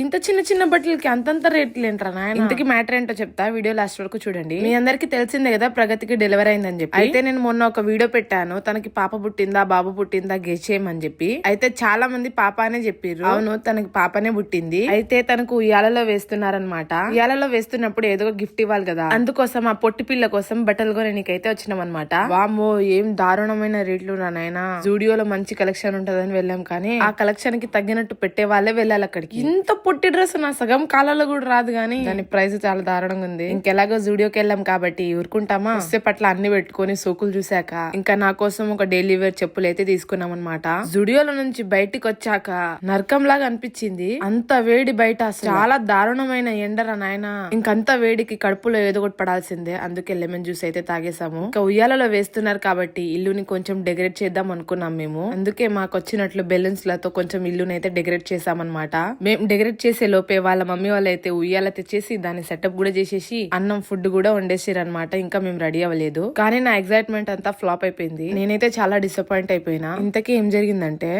ఇంత చిన్న చిన్న బట్టలకి అంతంత రేట్లు ఏంట్రా నాయన? ఇంతకి మ్యాటర్ ఏంటో చెప్తా, వీడియో లాస్ట్ వరకు చూడండి. మీ అందరికి తెలిసిందే కదా ప్రగతికి డెలివరీ అయిందని చెప్పి. అయితే నేను మొన్న ఒక వీడియో పెట్టాను, తనకి పాప పుట్టిందా బాబు పుట్టిందా గెస్ చేయమని చెప్పి. అయితే చాలా మంది పాప అనే చెప్పారు. అవును, తనకి పాపనే పుట్టింది. అయితే తనకు ఉయ్యాలలో వేస్తున్నారనమాట. ఉయ్యాలలో వేస్తున్నప్పుడు ఏదో గిఫ్ట్ ఇవ్వాలి కదా, అందుకోసం ఆ పొట్టి పిల్ల కోసం బట్టలు కొని నీకైతే వచ్చినాం అనమాట. వామ్మో, ఏం దారుణమైన రేట్లు రా నాయనా. జూడియోలో మంచి కలెక్షన్ ఉంటదని వెళ్ళాం, కానీ ఆ కలెక్షన్ కి తగ్గినట్టు పెట్టే వాళ్ళే వెళ్ళాలి అక్కడికి. ఇంత పొట్టి డ్రెస్ నా సగం కాలాల్లో కూడా రాదు, గానీ దాని ప్రైస్ చాలా దారుణంగా ఉంది. ఇంకెలాగో జూడియోకి వెళ్ళాం కాబట్టి ఊరుకుంటామా. వస్తే పట్ల అన్ని పెట్టుకుని సోకులు చూసాక ఇంకా నా కోసం ఒక డైలీ వేర్ చెప్పులు అయితే తీసుకున్నాం అనమాట. జూడియోలో నుంచి బయటికి వచ్చాక నరకం లాగా అనిపించింది. అంత వేడి బయట, చాలా దారుణమైన ఎండరా నాయన. ఇంకంత వేడికి కడుపులో ఏదో ఒకటి పడాల్సిందే. అందుకే లెమన్ జ్యూస్ అయితే తాగేసాము. ఇంకా ఉయ్యాలలో వేస్తున్నారు కాబట్టి ఇల్లుని కొంచెం డెకరేట్ చేద్దాం అనుకున్నాం మేము. అందుకే మాకు వచ్చినట్లు బెలూన్స్ లతో కొంచెం ఇల్లుని అయితే డెకరేట్ చేసామన్నమాట. మేము డెకరేట్ చేసే లోపే వాళ్ళ మమ్మీ వాళ్ళు అయితే ఉయ్యాల తెచ్చేసి దాన్ని సెటప్ కూడా చేసేసి అన్నం ఫుడ్ కూడా వండేసారు అనమాట. ఇంకా మేము రెడీ అవ్వలేదు, కానీ నా ఎగ్జైట్మెంట్ అంతా ఫ్లాప్ అయిపోయింది. నేనైతే చాలా డిసప్పాయింట్ అయిపోయినా. ఇంతకీ ఏం జరిగిందంటే